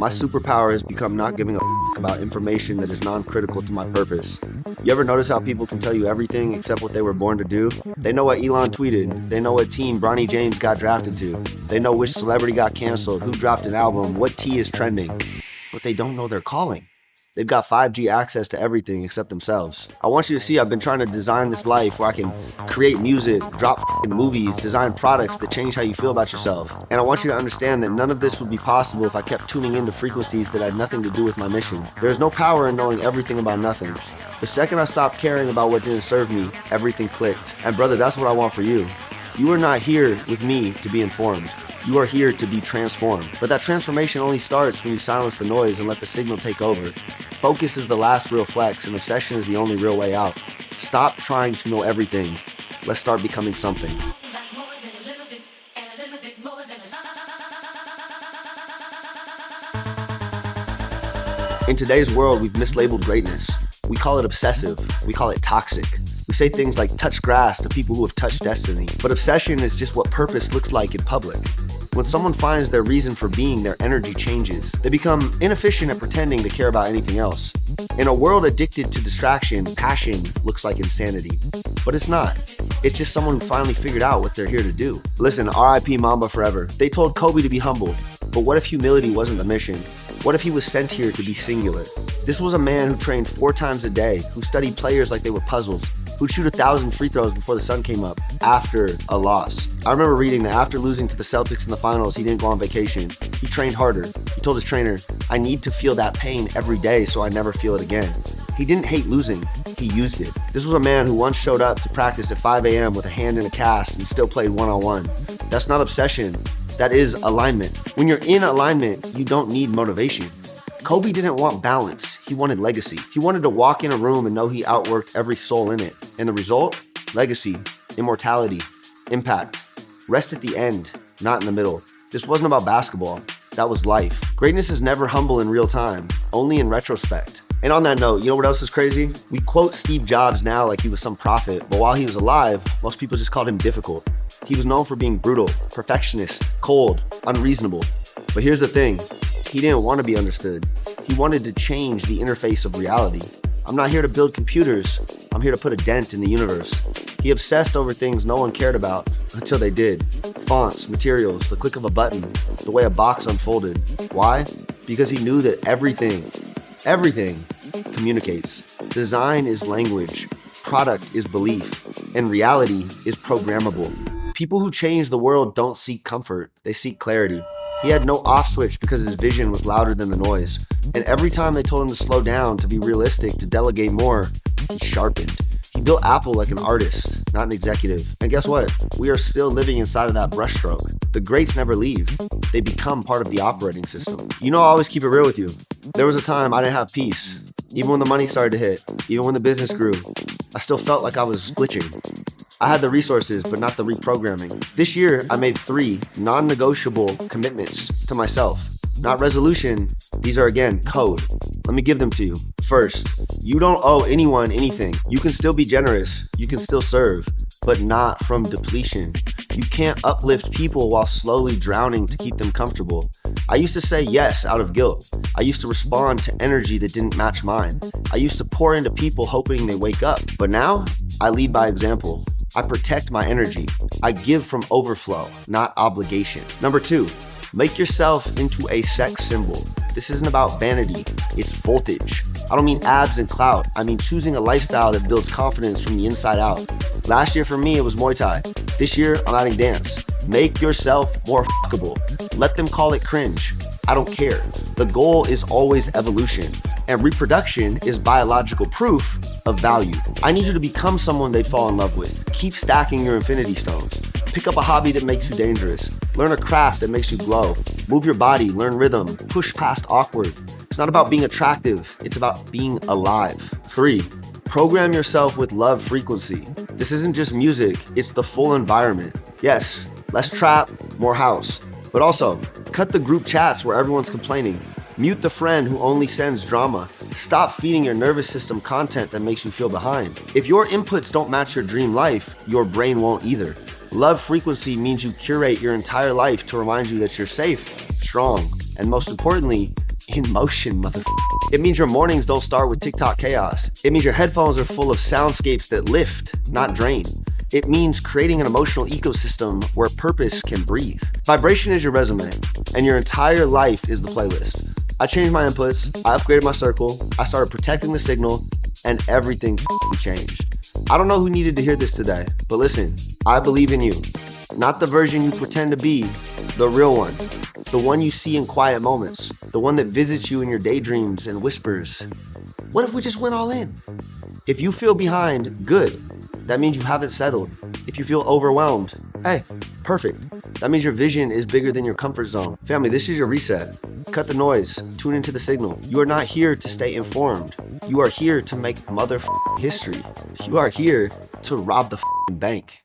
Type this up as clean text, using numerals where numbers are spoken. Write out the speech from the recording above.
My superpower has become not giving a about information that is non-critical to my purpose. You ever notice how people can tell you everything except what they were born to do? They know what Elon tweeted. They know what team Bronny James got drafted to. They know which celebrity got canceled, who dropped an album, what tea is trending. But they don't know their calling. They've got 5G access to everything except themselves. I want you to see I've been trying to design this life where I can create music, drop movies, design products that change how you feel about yourself. And I want you to understand that none of this would be possible if I kept tuning into frequencies that had nothing to do with my mission. There is no power in knowing everything about nothing. The second I stopped caring about what didn't serve me, everything clicked. And brother, that's what I want for you. You are not here with me to be informed. You are here to be transformed. But that transformation only starts when you silence the noise and let the signal take over. Focus is the last real flex, and obsession is the only real way out. Stop trying to know everything. Let's start becoming something. In today's world, we've mislabeled greatness. We call it obsessive. We call it toxic. We say things like touch grass to people who have touched destiny. But obsession is just what purpose looks like in public. When someone finds their reason for being, their energy changes. They become inefficient at pretending to care about anything else. In a world addicted to distraction, passion looks like insanity. But it's not. It's just someone who finally figured out what they're here to do. Listen, R.I.P. Mamba forever. They told Kobe to be humble. But what if humility wasn't the mission? What if he was sent here to be singular? This was a man who trained 4 times a day, who studied players like they were puzzles, who'd shoot 1,000 free throws before the sun came up after a loss. I remember reading that after losing to the Celtics in the finals, he didn't go on vacation. He trained harder. He told his trainer, "I need to feel that pain every day so I never feel it again." He didn't hate losing, he used it. This was a man who once showed up to practice at 5 a.m. with a hand in a cast and still played one-on-one. That's not obsession, that is alignment. When you're in alignment, you don't need motivation. Kobe didn't want balance, he wanted legacy. He wanted to walk in a room and know he outworked every soul in it. And the result? Legacy, immortality, impact. Rest at the end, not in the middle. This wasn't about basketball, that was life. Greatness is never humble in real time, only in retrospect. And on that note, you know what else is crazy? We quote Steve Jobs now like he was some prophet, but while he was alive, most people just called him difficult. He was known for being brutal, perfectionist, cold, unreasonable. But here's the thing, he didn't want to be understood. He wanted to change the interface of reality. I'm not here to build computers, I'm here to put a dent in the universe. He obsessed over things no one cared about until they did. Fonts, materials, the click of a button, the way a box unfolded. Why? Because he knew that everything communicates. Design is language, product is belief, and reality is programmable. People who change the world don't seek comfort, they seek clarity. He had no off switch because his vision was louder than the noise. And every time they told him to slow down, to be realistic, to delegate more, he sharpened. He built Apple like an artist, not an executive. And guess what? We are still living inside of that brushstroke. The greats never leave. They become part of the operating system. You know, I always keep it real with you. There was a time I didn't have peace. Even when the money started to hit, even when the business grew, I still felt like I was glitching. I had the resources, but not the reprogramming. This year, I made 3 non-negotiable commitments to myself. Not resolution, these are again code. Let me give them to you. First, you don't owe anyone anything. You can still be generous, you can still serve, but not from depletion. You can't uplift people while slowly drowning to keep them comfortable. I used to say yes out of guilt. I used to respond to energy that didn't match mine. I used to pour into people hoping they wake up. But now, I lead by example. I protect my energy. I give from overflow, not obligation. Number 2, make yourself into a sex symbol. This isn't about vanity, it's voltage. I don't mean abs and clout. I mean choosing a lifestyle that builds confidence from the inside out. Last year for me, it was Muay Thai. This year, I'm adding dance. Make yourself more fuckable. Let them call it cringe. I don't care. The goal is always evolution, and reproduction is biological proof of value. I need you to become someone they'd fall in love with. Keep stacking your infinity stones. Pick up a hobby that makes you dangerous. Learn a craft that makes you glow. Move your body, learn rhythm, push past awkward. It's not about being attractive, it's about being alive. 3, program yourself with love frequency. This isn't just music, it's the full environment. Yes, less trap, more house. But also, cut the group chats where everyone's complaining. Mute the friend who only sends drama. Stop feeding your nervous system content that makes you feel behind. If your inputs don't match your dream life, your brain won't either. Love frequency means you curate your entire life to remind you that you're safe, strong, and most importantly, in motion, motherfucker. It means your mornings don't start with TikTok chaos. It means your headphones are full of soundscapes that lift, not drain. It means creating an emotional ecosystem where purpose can breathe. Vibration is your resume, and your entire life is the playlist. I changed my inputs, I upgraded my circle, I started protecting the signal, and everything changed. I don't know who needed to hear this today, but listen, I believe in you. Not the version you pretend to be, the real one. The one you see in quiet moments. The one that visits you in your daydreams and whispers, what if we just went all in? If you feel behind, good. That means you haven't settled. If you feel overwhelmed, hey, perfect. That means your vision is bigger than your comfort zone. Family, this is your reset. Cut the noise, tune into the signal. You are not here to stay informed. You are here to make history. You are here to rob the bank.